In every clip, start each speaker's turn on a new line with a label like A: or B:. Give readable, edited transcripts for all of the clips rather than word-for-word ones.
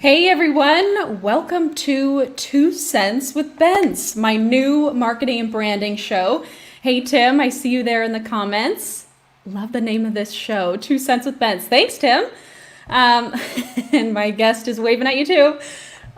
A: Hey everyone, welcome to 2 Cents with Bentz, my new marketing and branding show. Hey Tim, I see you there in the comments. Love the name of this show, 2 Cents with Bentz. Thanks, Tim. And my guest is waving at you too.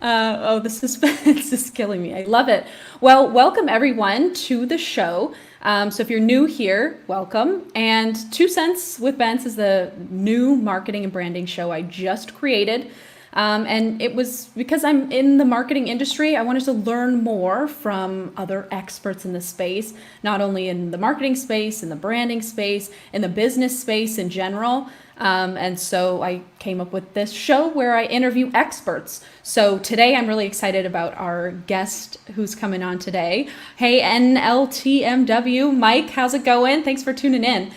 A: Oh, the suspense is killing me. I love it. Well, welcome everyone to the show. So if you're new here, welcome. And 2 Cents with Bentz is the new marketing and branding show I just created. And it was because I'm in the marketing industry. I wanted to learn more from other experts in the space, not only in the marketing space, in the branding space, in the business space in general. And so I came up with this show where I interview experts. So today I'm really excited about our guest who's coming on today. Hey, NLTMW, Mike, how's it going? Thanks for tuning in.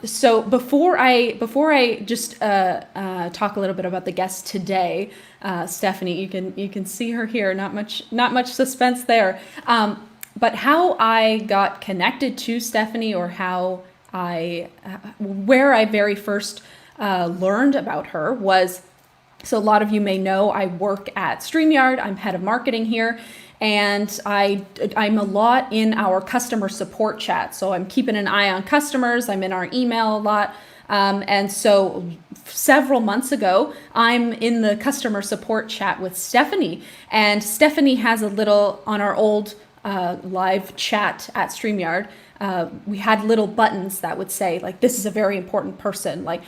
A: So before I just talk a little bit about the guest today, Stephanie, you can see her here. Not much suspense there. But how I got connected to Stephanie, or where I very first learned about her was. So a lot of you may know I work at StreamYard. I'm head of marketing here. And I'm a lot in our customer support chat. So I'm keeping an eye on customers. I'm in our email a lot. And so several months ago, I'm in the customer support chat with Stephanie. And Stephanie has a little, on our old live chat at StreamYard, we had little buttons that would say, like, this is a very important person, like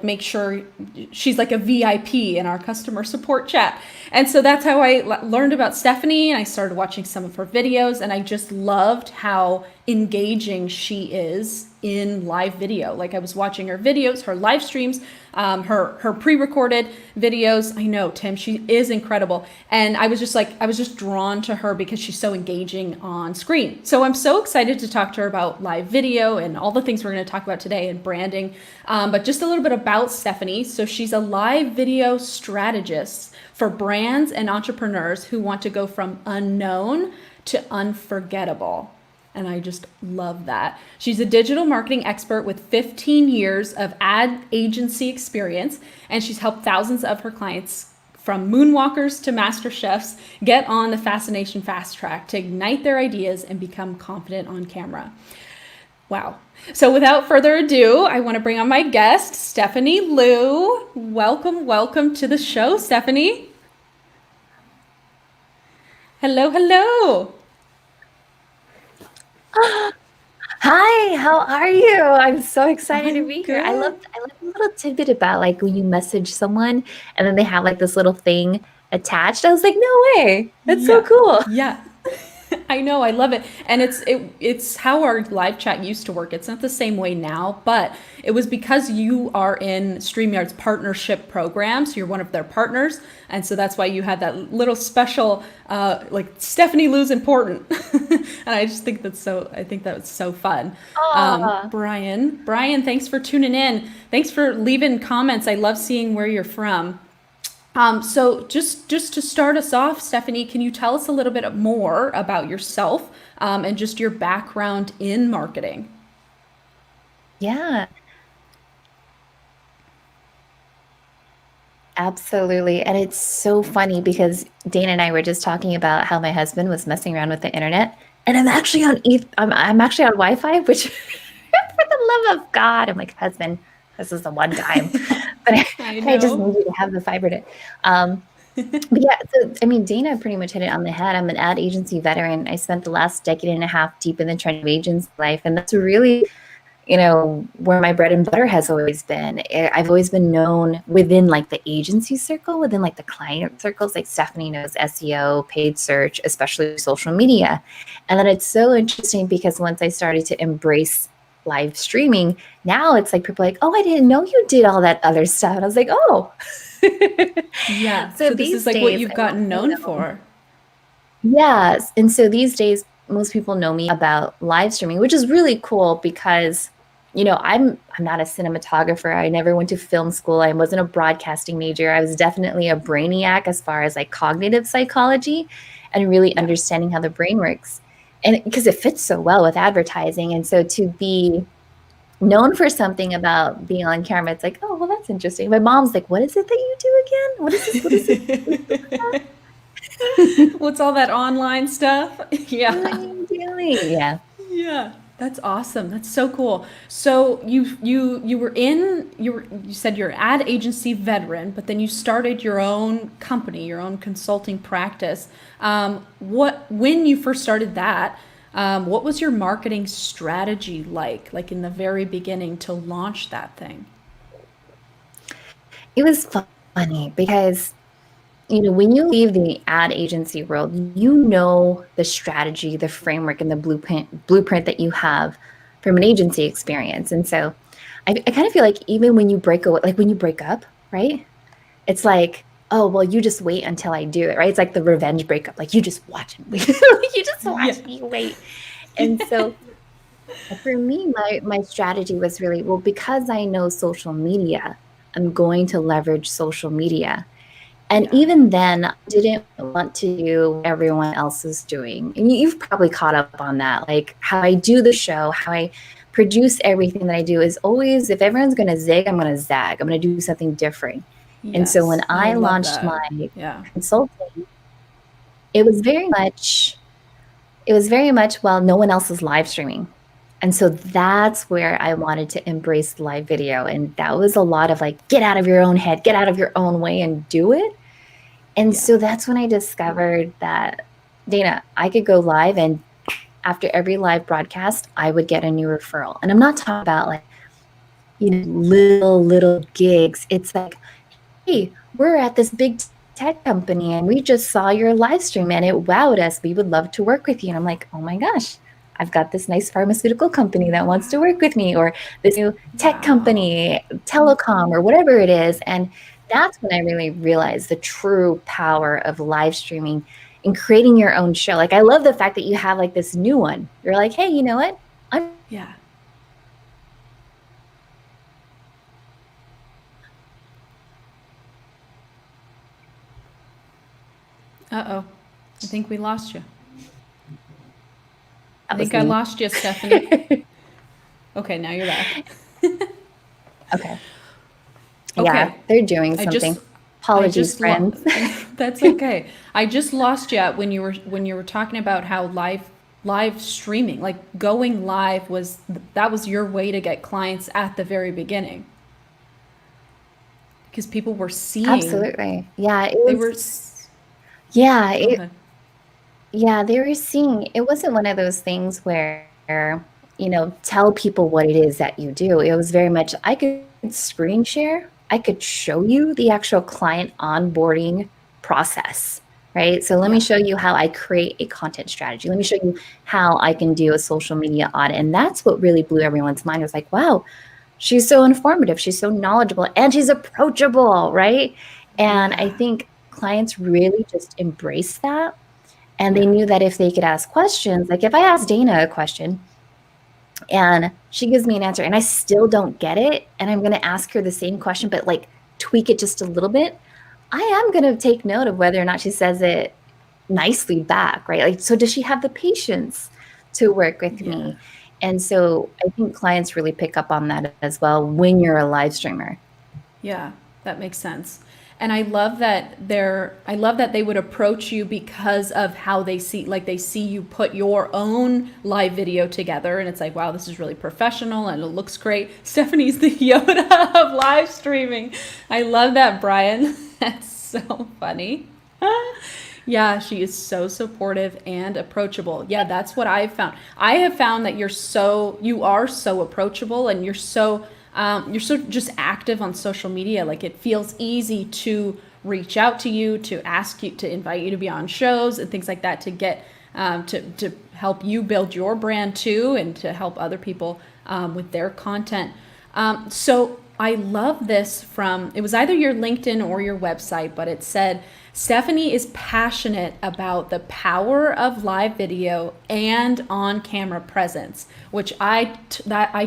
A: make sure she's like a VIP in our customer support chat. And so that's how I learned about Stephanie, and I started watching some of her videos, and I just loved how engaging she is in live video. Like, I was watching her videos, her live streams, her pre-recorded videos. I know, Tim, she is incredible. And I was just drawn to her because she's so engaging on screen. So I'm so excited to talk to her about live video and all the things we're going to talk about today and branding. But just a little bit about Stephanie. So she's a live video strategist for brands and entrepreneurs who want to go from unknown to unforgettable. And I just love that. She's a digital marketing expert with 15 years of ad agency experience, and she's helped thousands of her clients, from moonwalkers to master chefs, get on the fascination fast track to ignite their ideas and become confident on camera. Wow. So without further ado, I want to bring on my guest, Stephanie Liu. Welcome to the show, Stephanie. Hello.
B: Hi, how are you? I'm so excited to be here. I
A: Good.
B: love a little tidbit about, like, when you message someone and then they have like this little thing attached. I was like, no way. That's so cool.
A: Yeah. I know, I love it. And it's how our live chat used to work. It's not the same way now, but it was because you are in StreamYard's partnership program. So you're one of their partners. And so that's why you had that little special, like, Stephanie Liu's important. And I just think that's so fun.
B: Aw.
A: Brian, thanks for tuning in. Thanks for leaving comments. I love seeing where you're from. So just to start us off, Stephanie, can you tell us a little bit more about yourself, and just your background in marketing?
B: Yeah, absolutely. And it's so funny because Dana and I were just talking about how my husband was messing around with the internet, and I'm actually on Wi-Fi, which For the love of God. I'm like, husband, this is the one time. But
A: I
B: I just
A: know.
B: need you to have the fiber to. But yeah, so I mean, Dana pretty much hit it on the head. I'm an ad agency veteran. I spent the last decade and a half deep in the trench of agency life, and that's really, where my bread and butter has always been. I've always been known within like the agency circle, within like the client circles, like Stephanie knows SEO, paid search, especially social media. And then it's so interesting because once I started to embrace live streaming, now it's like people are like, oh, I didn't know you did all that other stuff. And I was like, oh.
A: Yeah.
B: So
A: So this is
B: these
A: like what
B: days,
A: you've
B: I most
A: gotten
B: people
A: known
B: know.
A: for.
B: Yes. And so these days, most people know me about live streaming, which is really cool because, I'm not a cinematographer. I never went to film school. I wasn't a broadcasting major. I was definitely a brainiac as far as like cognitive psychology and really
A: Yeah.
B: understanding how the brain works. And because it fits so well with advertising. And so to be known for something about being on camera, it's like, oh, well, that's interesting. My mom's like, what is it that you do again? What is this? What is this? What is this?
A: What's all that online stuff?
B: What are
A: Yeah.
B: you doing? Yeah.
A: Yeah. That's awesome. That's so cool. So you said you're an ad agency veteran, but then you started your own company, your own consulting practice. When you first started that, what was your marketing strategy like in the very beginning to launch that thing?
B: It was funny because, when you leave the ad agency world, you know the strategy, the framework, and the blueprint that you have from an agency experience. And so I kind of feel like even when you when you break up, right? It's like, oh, well, you just wait until I do it, right? It's like the revenge breakup. Like you just watch and wait. You just
A: Yeah.
B: watch me wait. And so for me, my strategy was really, well, because I know social media, I'm going to leverage social media. And
A: Yeah.
B: even then, I didn't want to do what everyone else is doing. And you've probably caught up on that. Like how I do the show, how I produce everything that I do is always, if everyone's going to zig, I'm going to zag. I'm going to do something different. And so when
A: Yes. I
B: I
A: love
B: launched
A: that.
B: my
A: Yeah.
B: consulting, it was very much, well, no one else is live streaming. And so that's where I wanted to embrace live video. And that was a lot of like, get out of your own head, get out of your own way and do it. And
A: Yeah.
B: so that's when I discovered that, Dana, I could go live and after every live broadcast, I would get a new referral. And I'm not talking about like, little gigs. It's like, hey, we're at this big tech company and we just saw your live stream and it wowed us. We would love to work with you. And I'm like, oh my gosh, I've got this nice pharmaceutical company that wants to work with me, or this new tech
A: Wow.
B: company, telecom, or whatever it is. And that's when I really realized the true power of live streaming and creating your own show. Like, I love the fact that you have like this new one. You're like, hey, you know what? I'm
A: Yeah. Uh-oh. I think we lost you. I
B: that was
A: think I
B: me.
A: lost you, Stephanie. Okay, now you're back.
B: Okay. Yeah,
A: Okay.
B: they're doing
A: I just
B: something.
A: I
B: Apologies,
A: just lo-
B: friends.
A: that's okay. I just lost you when you were talking about how live streaming, like going live that was your way to get clients at the very beginning because people were seeing
B: Absolutely. Yeah, it
A: they
B: was
A: were
B: yeah,
A: go ahead.
B: they were seeing it wasn't one of those things where, tell people what it is that you do. It was very much I could screen share, I could show you the actual client onboarding process, right? So let me
A: Yeah.
B: show you how I create a content strategy. Let me show you how I can do a social media audit. And that's what really blew everyone's mind. It was like, wow, she's so informative, she's so knowledgeable, and she's approachable, right? And I
A: Yeah.
B: think clients really just embrace that. And they
A: Yeah.
B: knew that if they could ask questions, like if I ask Dana a question and she gives me an answer and I still don't get it, and I'm going to ask her the same question, but like tweak it just a little bit, I am going to take note of whether or not she says it nicely back, right? Like, so does she have the patience to work with
A: Yeah.
B: me? And so I think clients really pick up on that as well when you're a live streamer.
A: Yeah, that makes sense. And I love that they would approach you because of how they see, like they see you put your own live video together, and it's like, wow, this is really professional and it looks great. Stephanie's the Yoda of live streaming. I love that, Brian. That's so funny. Yeah, she is so supportive and approachable. Yeah, that's what I've found. I have found that you are so approachable, and you're so just active on social media. Like it feels easy to reach out to you, to ask you, to invite you to be on shows and things like that, to get to help you build your brand too, and to help other people with their content. So I love this it was either your LinkedIn or your website, but it said, Stephanie is passionate about the power of live video and on-camera presence, which I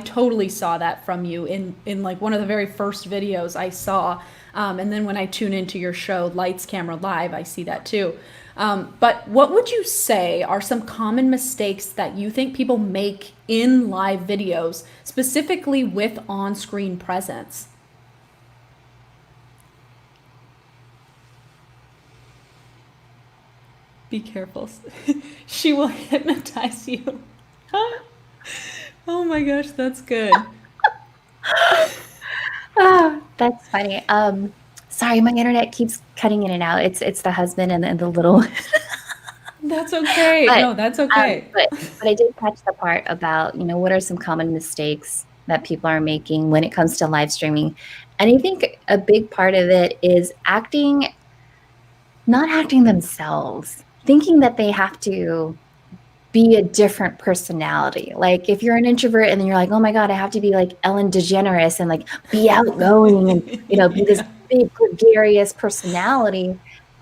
A: totally saw that from you in like one of the very first videos I saw. And then when I tune into your show, Lights, Camera, Live, I see that too. But what would you say are some common mistakes that you think people make in live videos, specifically with on-screen presence? Be careful. She will hypnotize you. Oh my gosh, that's good.
B: That's funny. Sorry, my internet keeps cutting in and out. It's the husband and the little.
A: That's okay. No, that's okay.
B: But I did catch the part about, what are some common mistakes that people are making when it comes to live streaming. And I think a big part of it is not acting themselves, thinking that they have to be a different personality. Like if you're an introvert and then you're like, oh my God, I have to be like Ellen DeGeneres and like be outgoing and, be this big gregarious personality.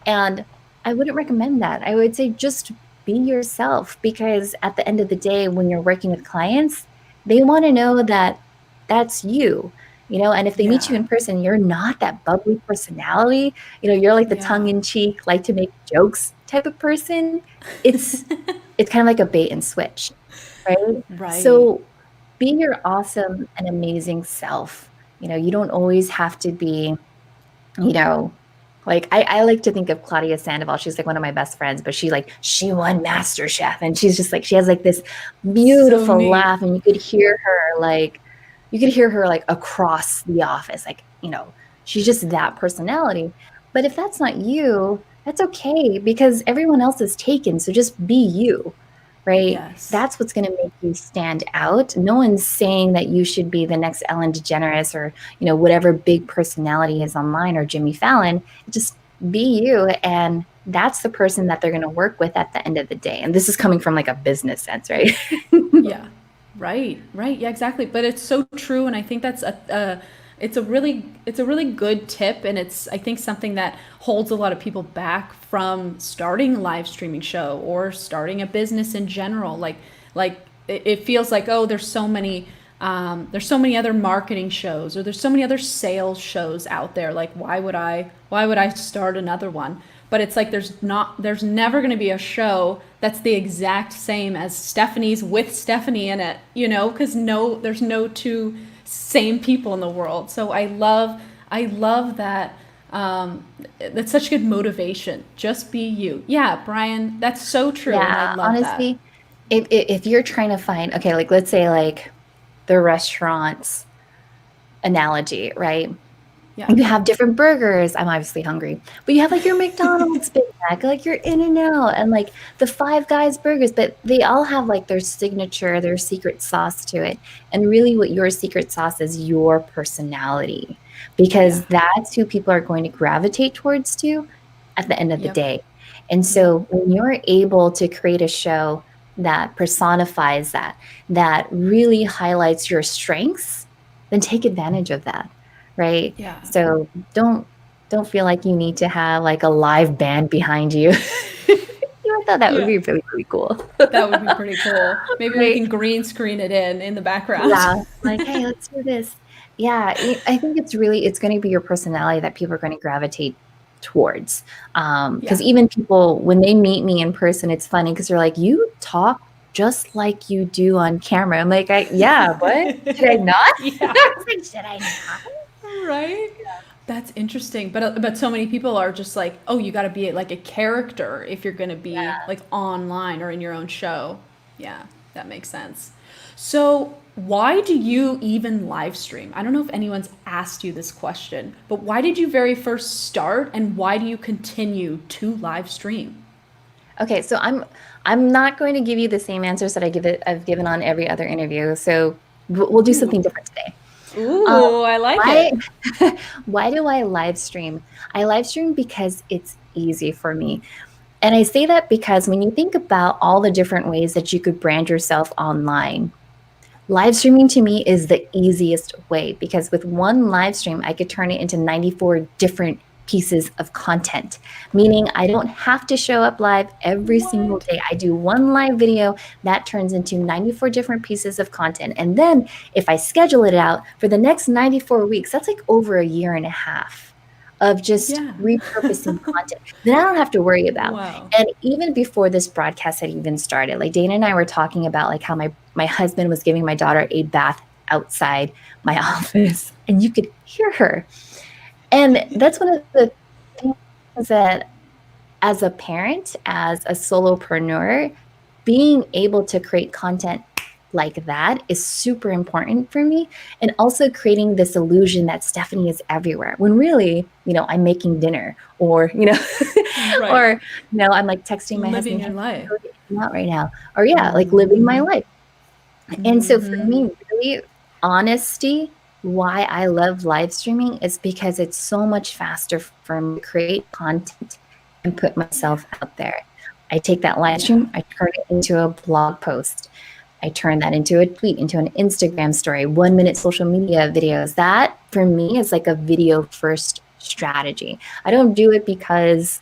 B: And I wouldn't recommend that. I would say just be yourself, because at the end of the day, when you're working with clients, they want to know that that's you. And if they meet you in person, you're not that bubbly personality. You're like the tongue-in-cheek, like to make jokes type of person. It's kind of like a bait and switch, right?
A: Right.
B: So be your awesome and amazing self. You don't always have to be, like I like to think of Claudia Sandoval. She's like one of my best friends, but she won MasterChef, and she's just like, she has like this beautiful laugh, and you could hear her like across the office. Like, she's just that personality. But if that's not you, that's okay, because everyone else is taken. So just be you, right?
A: Yes.
B: That's what's going to make you stand out. No one's saying that you should be the next Ellen DeGeneres or, whatever big personality is online, or Jimmy Fallon. Just be you. And that's the person that they're going to work with at the end of the day. And this is coming from like a business sense, right?
A: Yeah. Right. Yeah, exactly. But it's so true. And I think that's it's a really good tip, and it's, I think, something that holds a lot of people back from starting a live streaming show or starting a business in general. Like it feels like, oh, there's so many other marketing shows, or there's so many other sales shows out there. Like, why would I start another one? But it's like there's never going to be a show that's the exact same as Stephanie's with Stephanie in it, because there's no two same people in the world. So I love that. That's such good motivation. Just be you. Yeah, Brian, that's so true.
B: Yeah,
A: and I love
B: honestly, if you're trying to find, okay, like let's say like the restaurants analogy, right?
A: Yeah.
B: You have different burgers. I'm obviously hungry, but you have like your McDonald's Big Mac, like your In-N-Out, and like the Five Guys burgers, but they all have like their signature, their secret sauce to it. And really what your secret sauce is your personality, because that's who people are going to gravitate towards to at the end of the day. And so when you're able to create a show that personifies that really highlights your strengths, then take advantage of that. Right.
A: Yeah.
B: So don't feel like you need to have like a live band behind you. I thought that would be really, really cool.
A: That would be pretty cool. Maybe we can green screen it in the background.
B: Yeah. Like, hey, let's do this. Yeah. I think it's going to be your personality that people are going to gravitate towards. Because even people, when they meet me in person, it's funny because they're like, you talk just like you do on camera. I'm like, what? Should I not?
A: Yeah.
B: I was like, should I not?
A: Right? That's interesting. But so many people are just like, oh, you got to be like a character if you're going to be like online or in your own show. Yeah, that makes sense. So, why do you even live stream? I don't know if anyone's asked you this question, but why did you very first start and why do you continue to live stream?
B: Okay, so I'm not going to give you the same answers that I've given on every other interview. So we'll do something
A: Ooh.
B: different today. Um,
A: Ooh, I like
B: why
A: it.
B: why do I live stream? I live stream because it's easy for me. And I say that because when you think about all the different ways that you could brand yourself online, live streaming to me is the easiest way because with one live stream, I could turn it into 94 different pieces of content, meaning I don't have to show up live every single
A: What?
B: day. I do one live video that turns into 94 different pieces of content. And then if I schedule it out for the next 94 weeks, that's like over a year and a half of just
A: Yeah.
B: repurposing content that I don't have to worry about.
A: Wow.
B: And even before this broadcast had even started, like Dana and I were talking about like how my husband was giving my daughter a bath outside my office, and you could hear her. And that's one of the things that, as a parent, as a solopreneur, being able to create content like that is super important for me. And also creating this illusion that Stephanie is everywhere when really, I'm making dinner or,
A: Right.
B: or, I'm like texting my
A: Living
B: husband,
A: your
B: hey,
A: life.
B: go get out right now. Or yeah, like living my
A: Hmm.
B: life. And so for
A: Hmm.
B: me, really, honesty, why I love live streaming is because it's so much faster for me to create content and put
A: Yeah.
B: myself out there. I take that live
A: Yeah.
B: stream, I turn it into a blog post. I turn that into a tweet, into an Instagram story, 1 minute social media videos. That for me is like a video first strategy. I don't do it because,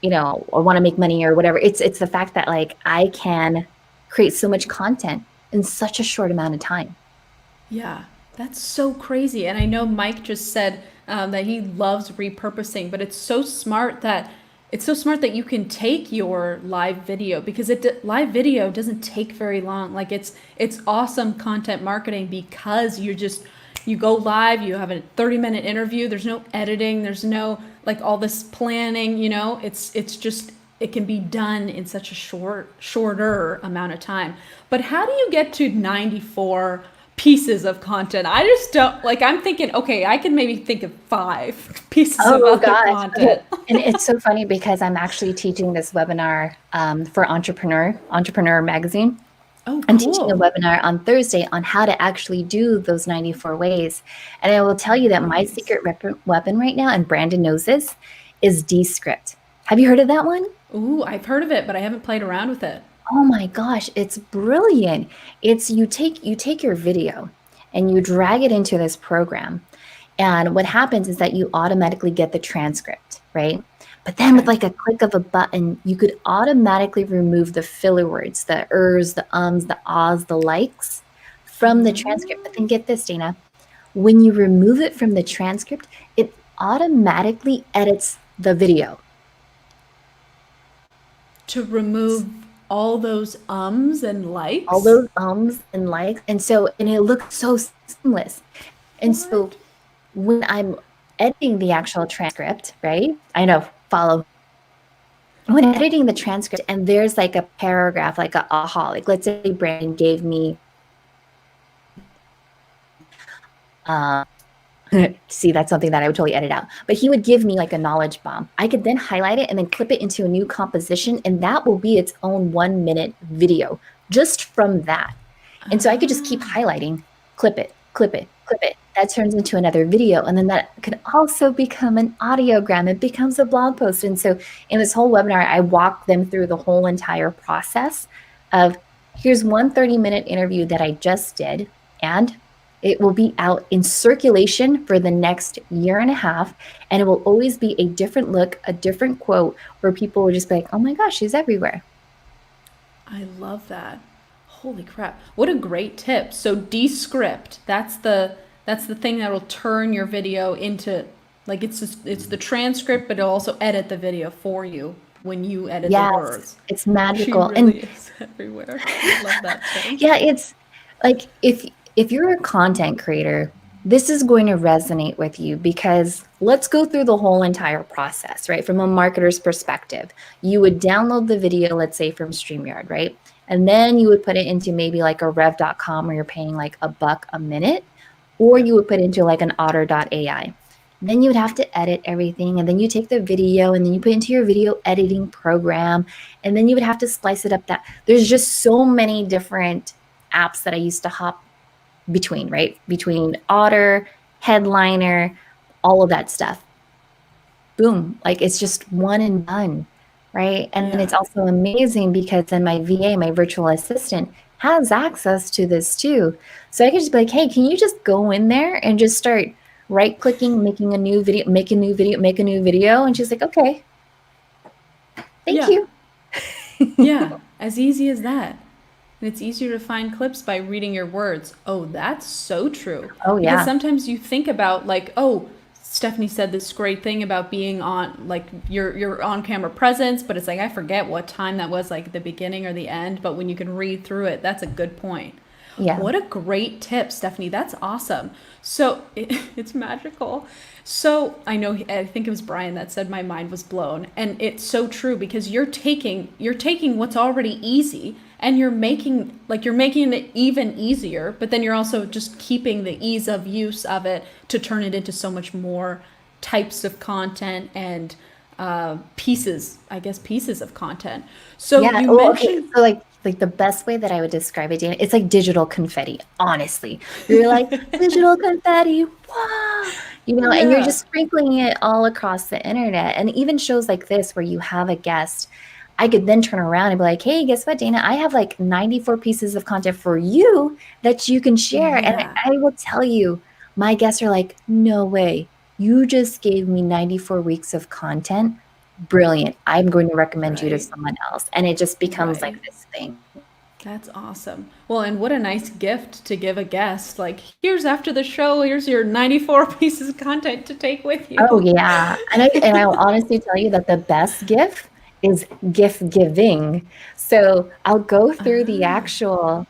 B: I want to make money or whatever. It's the fact that like I can create so much content in such a short amount of time.
A: Yeah, that's so crazy. And I know Mike just said that he loves repurposing, but it's so smart that you can take your live video because live video doesn't take very long. Like it's awesome content marketing because you go live, you have a 30-minute interview. There's no editing. There's no like all this planning. It's just it can be done in such a shorter amount of time. But how do you get to 94 pieces of content? I just don't like. I'm thinking, okay, I can maybe think of 5 pieces of
B: Oh
A: other
B: gosh.
A: content.
B: Okay. And it's so funny because I'm actually teaching this webinar for Entrepreneur Magazine.
A: Oh,
B: I'm teaching a
A: cool.
B: webinar on Thursday on how to actually do those 94 ways. And I will tell you that my
A: Nice.
B: secret weapon right now, and Brandon knows this, is Descript. Have you heard of that one?
A: Ooh, I've heard of it, but I haven't played around with it.
B: Oh my gosh, it's brilliant. It's you take your video and you drag it into this program. And what happens is that you automatically get the transcript, right? But then with
A: Okay.
B: like a click of a button, you could automatically remove the filler words, the ers, the ums, the ahs, the likes from the transcript. But then get this, Dana, when you remove it from the transcript, it automatically edits the video.
A: To remove all those ums and
B: All
A: likes.
B: those ums and likes. And it looks so seamless. And so
A: What?
B: when I'm editing the actual transcript, right? I know, follow. When editing the transcript and there's like a paragraph, like a aha, like let's say Brandon gave me, uh, see, that's something that I would totally edit out, but he would give me like a knowledge bomb. I could then highlight it and then clip it into a new composition, and that will be its own 1 minute video just from that. And so I could just keep
A: Ah,
B: highlighting, clip it, clip it, clip it. That turns into another video. And then that could also become an audiogram. It becomes a blog post. And so in this whole webinar, I walk them through the whole entire process of here's one 30-minute interview that I just did, and it will be out in circulation for the next year and a half. And it will always be a different look, a different quote where people will just be like, oh my gosh, she's everywhere.
A: I love that. Holy crap. What a great tip. So Descript, that's the thing that'll turn your video into like it's the transcript, but it'll also edit the video for you when you edit the
B: Yes,
A: words.
B: it's
A: She
B: magical. And
A: really is everywhere. I love that tip.
B: yeah, it's like if you're a content creator, this is going to resonate with you because let's go through the whole entire process, right? From a marketer's perspective, you would download the video, let's say from StreamYard, right? And then you would put it into maybe like a rev.com where you're paying like $1 a minute, or you would put it into like an otter.ai. Then you would have to edit everything. And then you take the video and then you put it into your video editing program. And then you would have to splice it up. That there's just so many different apps that I used to hop between, right? Between Otter, Headliner, all of that stuff. Boom. Like it's just one and done, right? And then
A: Yeah.
B: it's also amazing because then my VA, my virtual assistant, has access to this too. So I could just be like, hey, can you just go in there and just start right clicking, making a new video, make a new video, make a new video? And she's like, okay, thank
A: Yeah.
B: you.
A: Yeah. As easy as that. And it's easier to find clips by reading your words. Oh, that's so true.
B: Oh,
A: Because
B: yeah.
A: sometimes you think about like, oh, Stephanie said this great thing about being on like your on camera presence, but it's like I forget what time that was, like the beginning or the end. But when you can read through it, that's a good point.
B: Yeah.
A: What a great tip, Stephanie. That's awesome. So it's magical. So I know, I think it was Brian that said my mind was blown, and it's so true because you're taking what's already easy and you're making it even easier, but then you're also just keeping the ease of use of it to turn it into so much more types of content and pieces of content. So
B: Yeah.
A: you
B: Oh, okay.
A: mentioned,
B: So like the best way that I would describe it, Dana, it's like digital confetti, honestly. You're like, digital confetti, wow. And you're
A: yeah,
B: just sprinkling it all across the internet. And even shows like this where you have a guest, I could then turn around and be like, hey, guess what, Dana? I have like 94 pieces of content for you that you can share. And
A: yeah,
B: I will tell you, my guests are like, no way. You just gave me 94 weeks of content. Brilliant. I'm going to recommend you to
A: right.
B: someone else. And it just becomes like
A: Right.
B: this thing.
A: That's awesome. Well, and what a nice gift to give a guest. Like, here's after the show, here's your 94 pieces of content to take with
B: Oh
A: you.
B: yeah. And I'll honestly tell you that the best gift is gift giving. So I'll go through the actual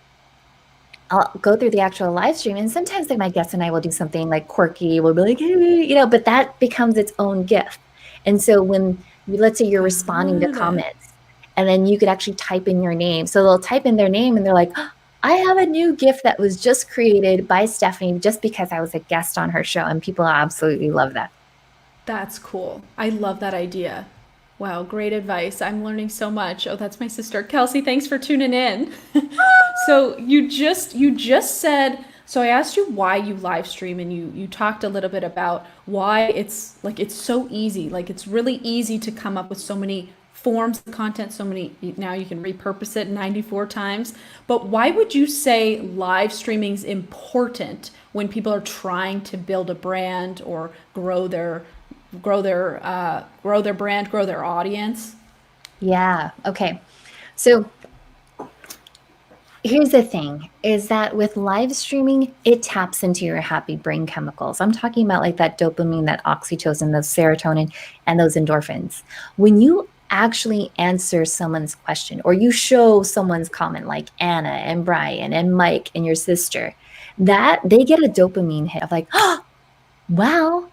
B: live stream, and sometimes like my guests and I will do something like quirky. We'll be like, hey, but that becomes its own gift. And so let's say you're responding to
A: Got it.
B: comments, and then you could actually type in your name. So they'll type in their name, and they're like, "Oh, I have a new gift that was just created by Stephanie just because I was a guest on her show," and people absolutely love that.
A: That's cool. I love that idea. Wow, great advice. I'm learning so much. Oh, that's my sister. Kelsey, thanks for tuning in. So you just said, so I asked you why you live stream, and you talked a little bit about why it's so easy. Like it's really easy to come up with so many forms of content, so many, now you can repurpose it 94 times. But why would you say live streaming's important when people are trying to build a brand or grow their brand, grow their audience?
B: Yeah. Okay. So here's the thing is that with live streaming, it taps into your happy brain chemicals. I'm talking about like that dopamine, that oxytocin, those serotonin, and those endorphins. When you actually answer someone's question or you show someone's comment like Anna and Brian and Mike and your sister, that they get a dopamine hit of like, oh, wow,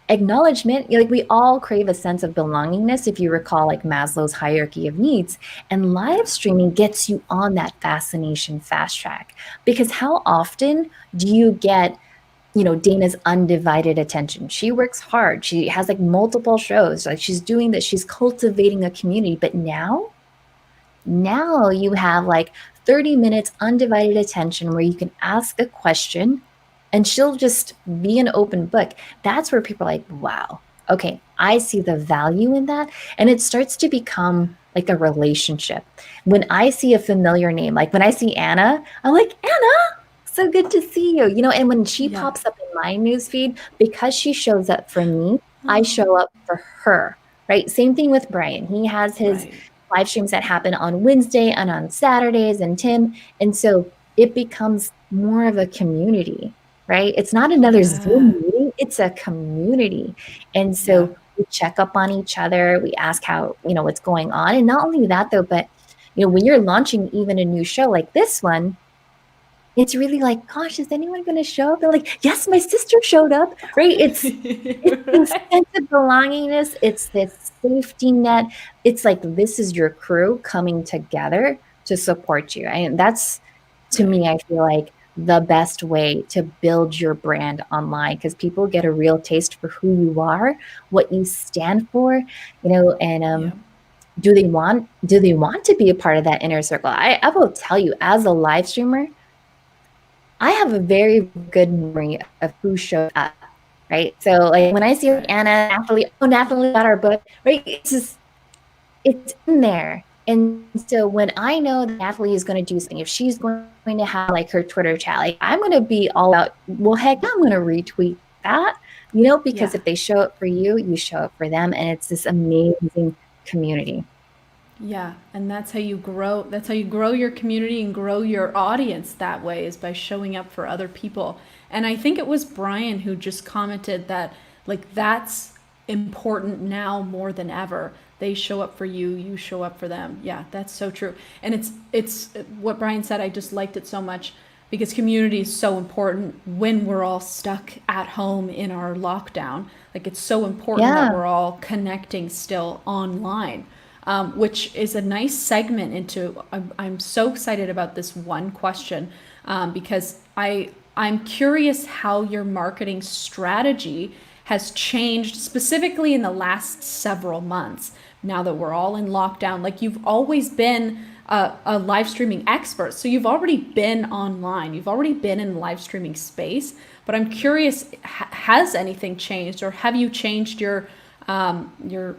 B: acknowledgement. Like we all crave a sense of belongingness, if you recall like Maslow's hierarchy of needs, and live streaming gets you on that fascination fast track. Because how often do you get Dana's undivided attention? She works hard, she has like multiple shows, like she's doing this, she's cultivating a community, but now you have like 30 minutes undivided attention where you can ask a question and she'll just be an open book. That's where people are like, wow, okay, I see the value in that. And it starts to become like a relationship. When I see a familiar name, like when I see Anna, I'm like, Anna, so good to see you. And when she
A: Yeah.
B: pops up in my newsfeed, because she shows up for me, I show up for her, right? Same thing with Brian. He has his
A: Right.
B: live streams that happen on Wednesday and on Saturdays, and Tim. And so it becomes more of a community, right? It's not another
A: Yeah.
B: Zoom meeting, it's a community. And
A: Yeah.
B: so we check up on each other, we ask how, what's going on. And not only that though, but when you're launching even a new show like this one, it's really like, gosh, is anyone going to show up? They're like, yes, my sister showed up, right? It's this sense of belongingness. It's this safety net. It's like, this is your crew coming together to support you. And that's, to
A: Right.
B: me, I feel like the best way to build your brand online, because people get a real taste for who you are, what you stand for, and
A: Yeah.
B: do they want to be a part of that inner circle? I will tell you, as a live streamer, I have a very good memory of who showed up, right? So like when I see like
A: Right.
B: Anna, Natalie got our book, right? It's in there. And so when I know that Natalie is going to do something, if she's going to have like her Twitter chat, like I'm going to be all out. Well, heck, I'm going to retweet that, because
A: Yeah.
B: if they show up for you, you show up for them, and it's this amazing community.
A: Yeah, and that's how you grow. That's how you grow your community and grow your audience that way, is by showing up for other people. And I think it was Brian who just commented that like that's important now more than ever. They show up for you, you show up for them. Yeah, that's so true. And it's what Brian said, I just liked it so much because community is so important when we're all stuck at home in our lockdown. Like it's so important that
B: Yeah.
A: we're all connecting still online, which is a nice segment into. I'm so excited about this one question, because I'm curious how your marketing strategy has changed specifically in the last several months. Now that we're all in lockdown, like you've always been a live streaming expert, so you've already been online, you've already been in the live streaming space. But I'm curious, has anything changed, or have you changed your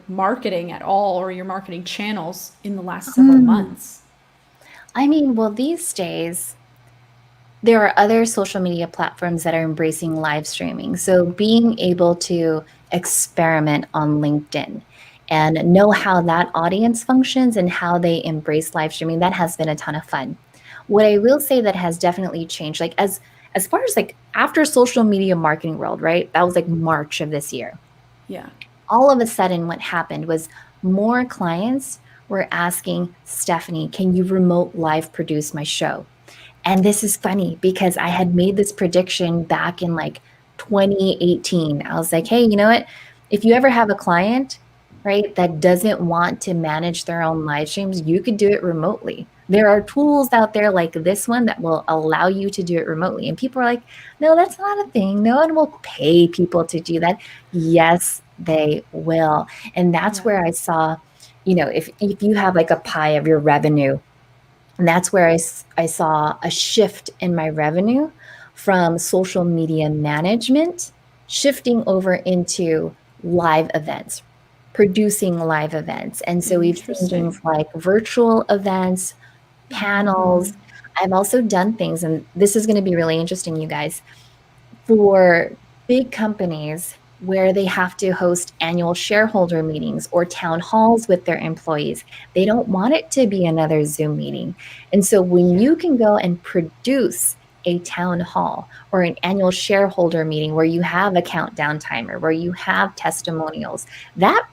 A: marketing at all, or your marketing channels in the last several
B: Hmm.
A: months?
B: I mean, well, these days, there are other social media platforms that are embracing live streaming. So being able to experiment on LinkedIn and know how that audience functions and how they embrace live streaming, that has been a ton of fun. What I will say that has definitely changed, like as far as like after social media marketing world, right? That was like March of this year.
A: Yeah.
B: All of a sudden what happened was more clients were asking, Stephanie, can you remote live produce my show? And this is funny because I had made this prediction back in like 2018. I was like, hey, you know what? If you ever have a client, right, that doesn't want to manage their own live streams, you could do it remotely. There are tools out there like this one that will allow you to do it remotely. And people are like, no, that's not a thing. No one will pay people to do that. Yes, they will. And that's
A: Yeah.
B: where I saw, if you have like a pie of your revenue, and that's where I saw a shift in my revenue from social media management, shifting over into live events, producing live events. And so we've seen things
A: Interesting.
B: like virtual events, panels. I've also done things, and this is going to be really interesting, you guys, for big companies where they have to host annual shareholder meetings or town halls with their employees. They don't want it to be another Zoom meeting. And so when
A: Yeah.
B: you can go and produce a town hall or an annual shareholder meeting where you have a countdown timer, where you have testimonials, that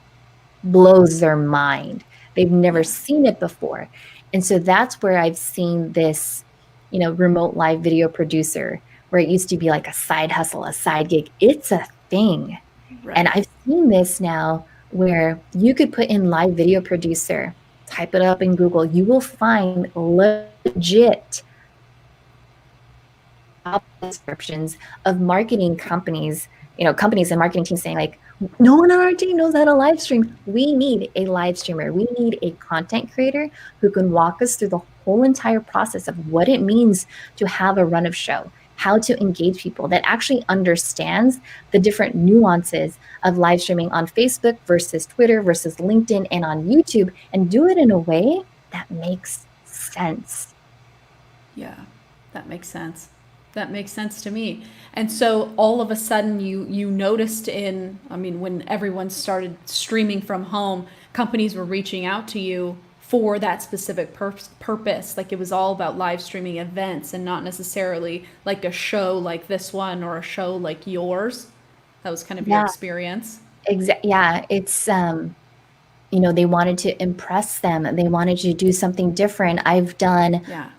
B: blows their mind. They've never
A: Yeah.
B: seen it before. And so that's where I've seen this, remote live video producer, where it used to be like a side hustle, a side gig. It's a thing. And
A: Right.
B: I've seen this now where you could put in live video producer, type it up in Google, you will find legit job descriptions of marketing companies, companies and marketing teams saying like, no one on our team knows how to live stream. We need a live streamer. We need a content creator who can walk us through the whole entire process of what it means to have a run of show, how to engage people, that actually understands the different nuances of live streaming on Facebook versus Twitter versus LinkedIn and on YouTube, and do it in a way that makes sense.
A: Yeah, that makes sense. That makes sense to me. And so all of a sudden you noticed in, I mean, when everyone started streaming from home, companies were reaching out to you for that specific purpose. Like it was all about live streaming events and not necessarily like a show like this one or a show like yours. That was kind of your
B: Yeah,
A: experience.
B: Yeah, it's they wanted to impress them. They wanted to do something different. I've done
A: Yeah.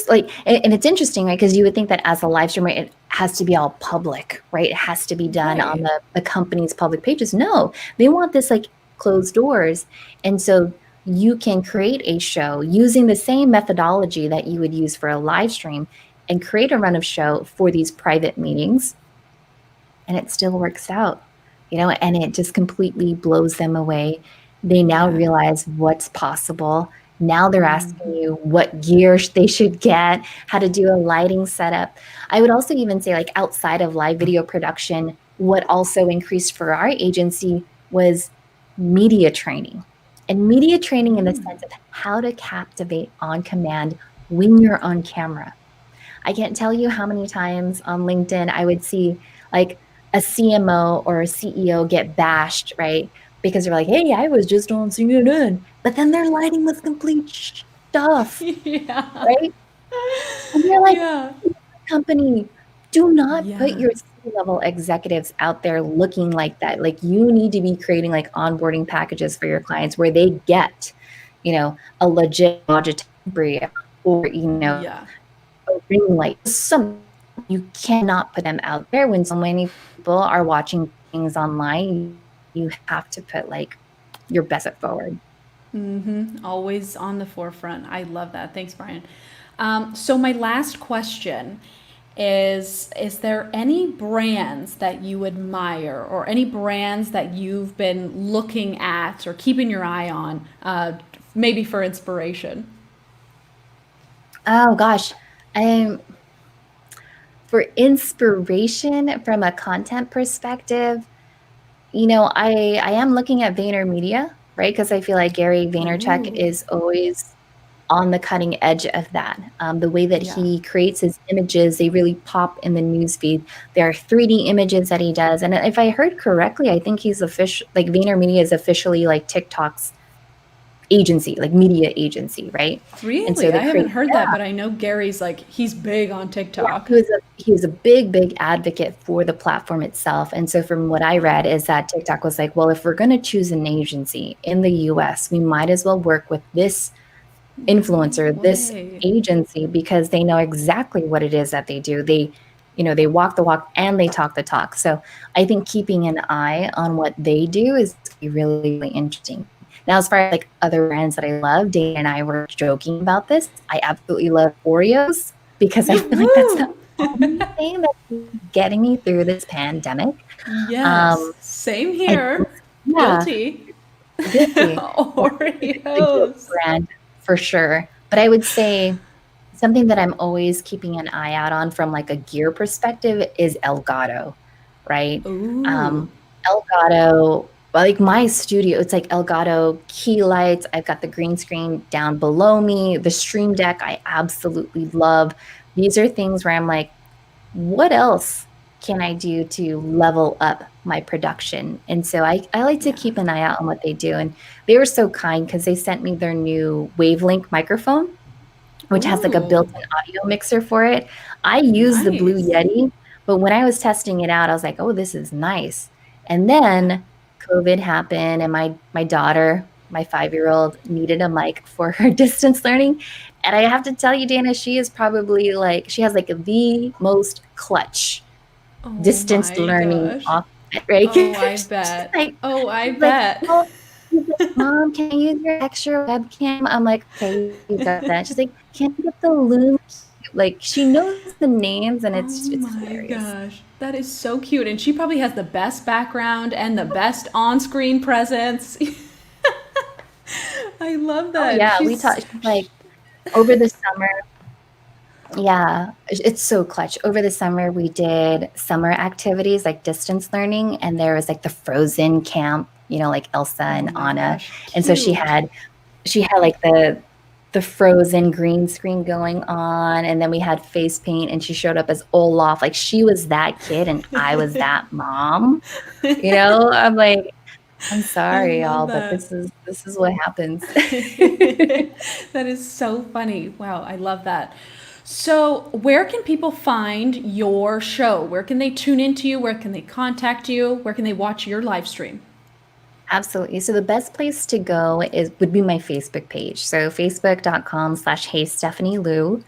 B: like, and it's interesting, right? Because you would think that as a live streamer, it has to be all public, right? It has to be done on
A: Right.
B: the company's public pages. No, they want this like closed doors. And so you can create a show using the same methodology that you would use for a live stream and create a run of show for these private meetings, and it still works out, and it just completely blows them away. They now
A: Yeah.
B: realize what's possible. Now they're asking you what gear they should get, how to do a lighting setup. I would also even say, like, outside of live video production, what also increased for our agency was media training. And media training in the sense of how to captivate on command when you're on camera. I can't tell you how many times on LinkedIn I would see like a CMO or a CEO get bashed, right? Because they're like, hey, I was just on CNN, but then their lighting was complete stuff,
A: Yeah.
B: right? And they're like,
A: Yeah.
B: company, do not put your
A: Yes.
B: C-level executives out there looking like that. Like, you need to be creating like onboarding packages for your clients where they get, a legit Logitech Bria, or,
A: Yeah.
B: a ring light. You cannot put them out there when so many people are watching things online. You have to put like your best foot forward.
A: Always on the forefront. I love that. Thanks, Brian. So my last question is there any brands that you admire or any brands that you've been looking at or keeping your eye on, maybe for inspiration?
B: Oh gosh. Um, for inspiration from a content perspective, I am looking at VaynerMedia, right? Because I feel like Gary Vaynerchuk
A: Ooh,
B: is always on the cutting edge of that. The way that
A: yeah.
B: he creates his images, they really pop in the newsfeed. There are 3D images that he does. And if I heard correctly, I think he's official, like VaynerMedia is officially like TikTok's agency, like media agency, right? And so
A: Really?
B: they
A: I haven't
B: create,
A: heard that, but I know Gary's like, he's big on
B: yeah,
A: TikTok.
B: he was a big advocate for the platform itself. And so from what I read is that TikTok was like, well, if we're going to choose an agency in the US, we might as well work with this influencer, this
A: Way.
B: agency, because they know exactly what it is that they do. They walk the walk and they talk the talk. So I think keeping an eye on what they do is really, really interesting. Now, as far as like other brands that I love, Dana and I were joking about this. I absolutely love Oreos because I feel like that's the
A: Woo!
B: only thing that's getting me through this pandemic.
A: Yes,
B: Um,
A: same
B: and
A: here.
B: yeah,
A: Guilty.
B: guilty. It's a guilt
A: Oreos.
B: brand for sure. But I would say something that I'm always keeping an eye out on from like a gear perspective is Elgato, right?
A: Ooh.
B: Um, Elgato, like my studio, it's like Elgato key lights. I've got the green screen down below me. The Stream Deck, I absolutely love. These are things where I'm like, what else can I do to level up my production? And so I like to
A: Yeah.
B: keep an eye out on what they do. And they were so kind because they sent me their new Wavelink microphone, which has like a
A: Ooh.
B: built-in audio mixer for it. I use the Blue
A: Nice.
B: Yeti, but when I was testing it out, I was like, oh, this is nice. And
A: Yeah.
B: then COVID happened, and my daughter, my 5-year-old, needed a mic for her distance learning. And I have to tell you, Dana, she is probably like, she has like the most clutch
A: Oh
B: distance
A: my
B: learning
A: gosh.
B: off, right?
A: Oh, I
B: She's
A: bet.
B: like,
A: Oh, I
B: she's like,
A: bet.
B: oh, she's like, Mom, can I use your extra webcam? I'm like, okay, you got that. She's like, can I get the Loom? Like, she knows the names, and
A: Oh
B: it's
A: my
B: hilarious.
A: gosh. That is so cute. And she probably has the best background and the best on screen presence. I love
B: Oh
A: that.
B: yeah, we taught. She's like, over the summer. Yeah, it's so clutch. Over the summer, we did summer activities like distance learning, and there was like the Frozen camp, like Elsa
A: Oh
B: and
A: my
B: Anna.
A: gosh.
B: And so she
A: Cute.
B: had she had like the Frozen green screen going on, and then we had face paint, and she showed up as Olaf. Like, she was that kid, and I was that mom. I'm like, I'm
A: I
B: sorry,
A: love
B: y'all, but
A: that.
B: this is what happens.
A: That is so funny. Wow, I love that. So, where can people find your show? Where can they tune into you? Where can they contact you? Where can they watch your live stream?
B: Absolutely. So the best place to go would be my Facebook page. So facebook.com/Hey Stephanie Liu.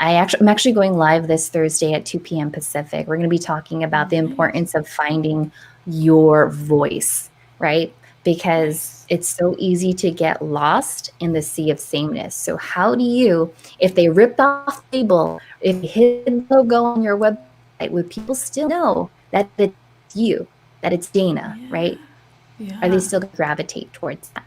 B: I'm actually going live this Thursday at 2 p.m. Pacific. We're going to be talking about the importance of finding your voice, right? Because it's so easy to get lost in the sea of sameness. So how do you, if they ripped off the label, if you hit the logo on your website, would people still know that it's you, that it's Dana, right? Are they still going to gravitate towards that?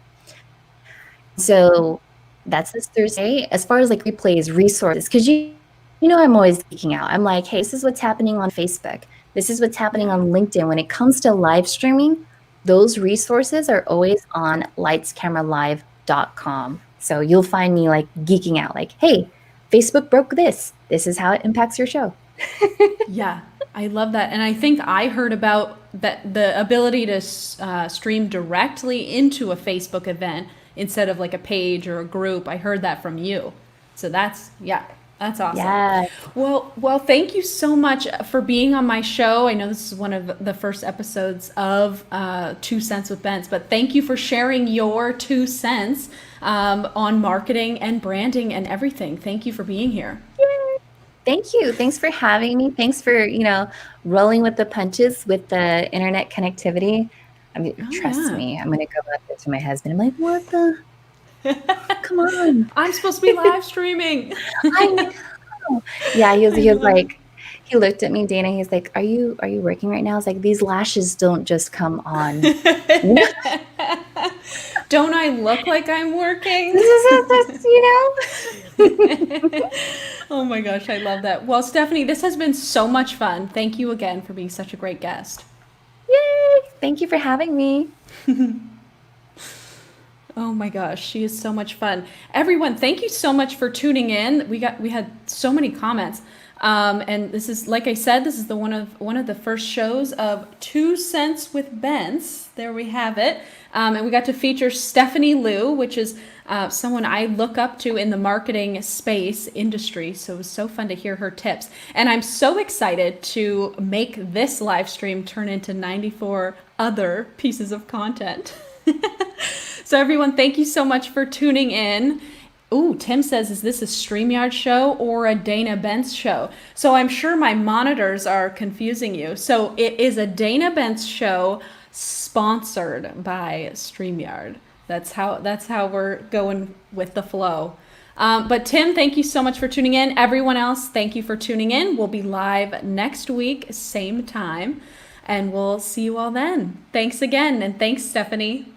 B: So that's this Thursday. As far as like replays, resources, because you know I'm always geeking out. I'm like, hey, this is what's happening on Facebook. This is what's happening on LinkedIn. When it comes to live streaming, those resources are always on lightscameralive.com. So you'll find me like geeking out, like, hey, Facebook broke this. This is how it impacts your show.
A: Yeah, I love that. And I think I heard about that, the ability to stream directly into a Facebook event instead of like a page or a group. I heard that from you. So that's awesome.
B: Yeah.
A: Well, thank you so much for being on my show. I know this is one of the first episodes of 2 Cents with Bentz, but thank you for sharing your 2 cents on marketing and branding and everything. Thank you for being here.
B: Yay. Thank you. Thanks for having me. Thanks for, rolling with the punches with the internet connectivity. I mean, trust me, I'm going to go up there to my husband. I'm like, what the? Come on.
A: I'm supposed to be live streaming.
B: I know. Yeah, he was like, he looked at me, Dana, he's like, are you working right now? I was like, these lashes don't just come on.
A: Don't I look like I'm working? Oh my gosh, I love that. Well, Stephanie, this has been so much fun. Thank you again for being such a great guest.
B: Yay! Thank you for having me.
A: Oh my gosh, she is so much fun. Everyone, thank you so much for tuning in. We had so many comments. And this is, like I said, this is the one of the first shows of 2 Cents with Bentz. There we have it. And we got to feature Stephanie Liu, which is someone I look up to in the marketing space industry. So it was so fun to hear her tips. And I'm so excited to make this live stream turn into 94 other pieces of content. So everyone, thank you so much for tuning in. Ooh, Tim says, is this a StreamYard show or a Dana Bentz show? So I'm sure my monitors are confusing you. So it is a Dana Bentz show sponsored by StreamYard. That's how we're going with the flow. But Tim, thank you so much for tuning in. Everyone else, thank you for tuning in. We'll be live next week, same time, and we'll see you all then. Thanks again, and thanks, Stephanie.